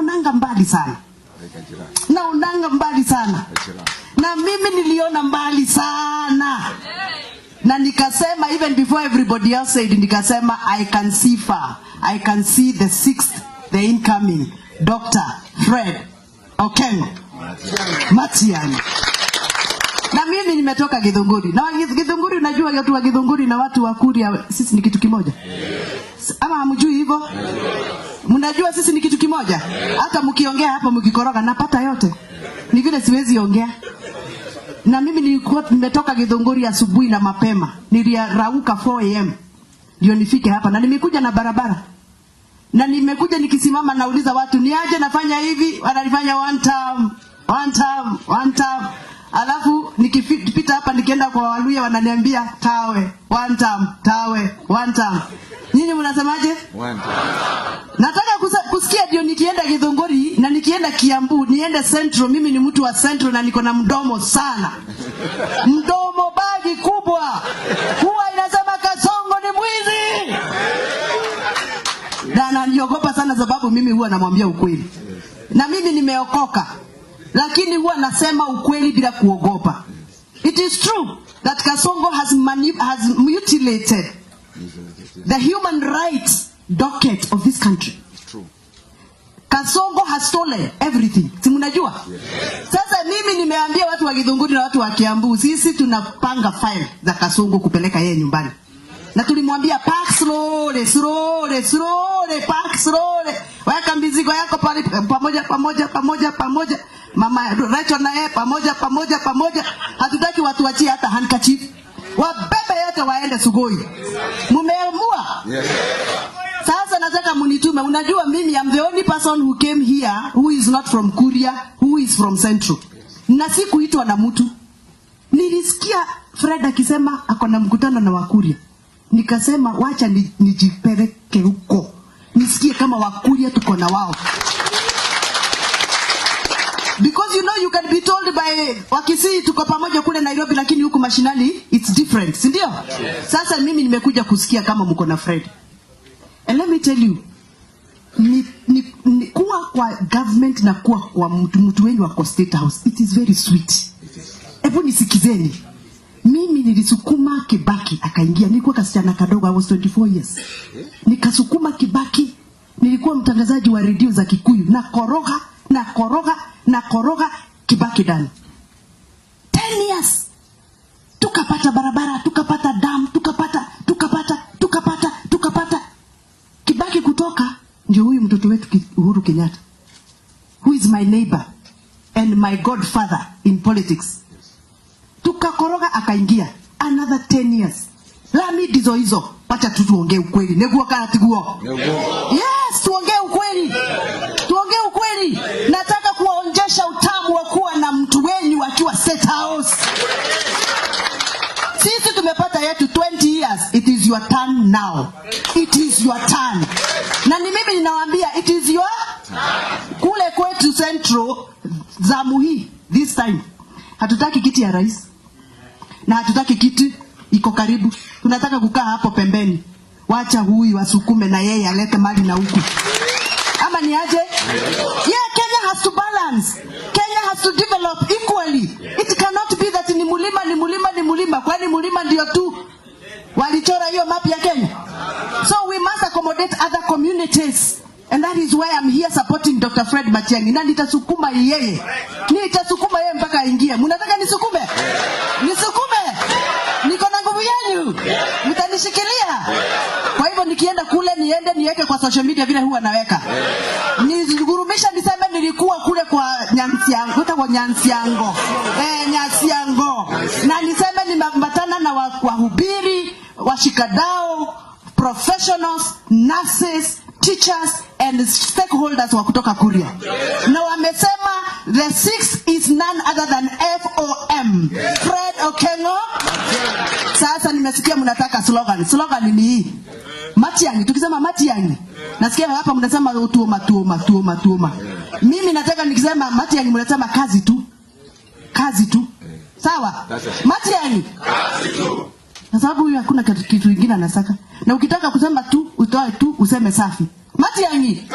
naonanga mbali sana. Naonanga mbali sana. Na mimi niliona mbali sana. Na nikasema, even before everybody else said, nikasema, I can see far. I can see the sixth, the incoming, Dr. Fred Okengo Matiang'i. Na mimi nimetoka Githunguri. Na Githunguri, unajua watu wa Githunguri na watu wa Kuria sisi ni kitu kimoja. Ama hamjui hivyo? Mnajua sisi ni kitu kimoja. Hata mkiongea hapa mkikoroga napata yote. Ni vile siwezi ongea. Na mimi nilikuwa nimetoka Githunguri asubuhi na mapema. Nilirauka 4 am ndio nifike hapa, na nimekuja na barabara. Na nimekuja nikisimama nauliza watu, ni aje nafanya hivi? Wananifanya one time. Alafu nikipita hapa nikienda kwa Waluya wananiambia tawe, one time. Nyinyi mnasemaje? One time. Nataka kusikia ndio nikienda Githunguri na nikienda Kiambu, niende Central. Mimi ni mtu wa Central na niko na mdomo sana. Mdomo bagi kubwa. Huwa inasema Kasongo ni mwizi. Na niogopa sana sababu mimi huwa namwambia ukweli. Na mimi nimeokoka. Lakini huwa nasema ukweli bila kuogopa. It is true that Kasongo has mutilated the human rights docket of this country. True. Kasongo has stolen everything. Si mnajua? Sasa mimi nimeambia watu wa Githunguri na watu wa Kiambu, sisi tunapanga file za Kasongo kupeleka yeye nyumbani. Na tulimwambia pack slowly, pack slowly. Weka mizigo yako pale pamoja. Mama Rachel na yeye pamoja. Hatutaki watu wachie hata handkerchief. Wabebe yote waende Sugoi. Mumeamua? Yes. Sasa nataka munitume. Unajua mimi am the only person who came here who is not from Kuria, who is from Central. Na sikuitwa na mtu. Nilisikia Fred akisema ako na mkutano na Wakuria. Nikasema wacha nijipeleke huko. Nisikie kama Wakuria tuko na wao. Because you know you can be told by Wakisii tuko pamoja kule Nairobi, lakini huku mashinani it's different, si ndio? Yes. Sasa mimi nimekuja kusikia kama mko na Fred. And let me tell you, ni kuwa kwa government na kuwa kwa mtu wenyu wako State House, it is very sweet. Hebu nisikizeni. Mimi nilisukuma Kibaki akaingia. Nilikuwa kasichana kadogo, I was 24 years. Nikasukuma Kibaki. Nilikuwa mtangazaji wa redio za Kikuyu na koroga Kibaki ndani. 10 years. Tukapata barabara, tukapata dam, tukapata. Kibaki kutoka ndio huyu mtoto wetu Uhuru Kenyatta, who is my neighbor and my godfather in politics. Tukakoroga akaingia. Another 10 years. Lami dizo hizo. Wacha tuongee ukweli. Neguo kana tiguo. Yes, tuongee ukweli. Nataka kuonjesha utamu wa kuwa na mtu wenyu akiwa State House. Sisi tumepata yetu 20 years. It is your turn now. It is your turn. Na ni mimi ninawaambia it is your turn. Kule kwetu Central zamu hii this time. Hatutaki kiti ya rais. Na hatutaki kiti iko karibu. Tunataka kukaa hapo pembeni. Wacha huyu wasukume na yeye alete mali na huku. Ama ni aje? Yeah, Kenya has to balance. Kenya has to develop equally. It cannot be that ni mulima. Kwani mulima ndio tu walichora hiyo map ya Kenya. So we must accommodate other communities. And that is why I'm here supporting Dr. Fred Matiang'i. Na nitasukuma yeye. Mpaka aingie. Mnataka nisukume? Niko na nguvu yenu. Mtanishikilia. Kwa hivyo nikienda kule niweke kwa social media vile huwa naweka. Nigurumisha niseme nilikuwa kule kwa Nyansiango. Na niseme nimepatana na wahubiri, washikadau, professionals, nurses, teachers and stakeholders wa kutoka Kuria. Na wamesema the sixth is none other than FOM. Fred Okengo. Sasa nimesikia mnataka slogan ni hii. Matiang'i, tukisema Matiang'i. Nasikia hapa mnasema tuoma. Mimi nataka nikisema Matiang'i mnasema kazi tu. Sawa? Matiang'i. Kazi tu. Na sababu huyu hakuna kitu kingine anasaka. Na ukitaka kusema tu, utoe tu, useme safi. Matiang'i.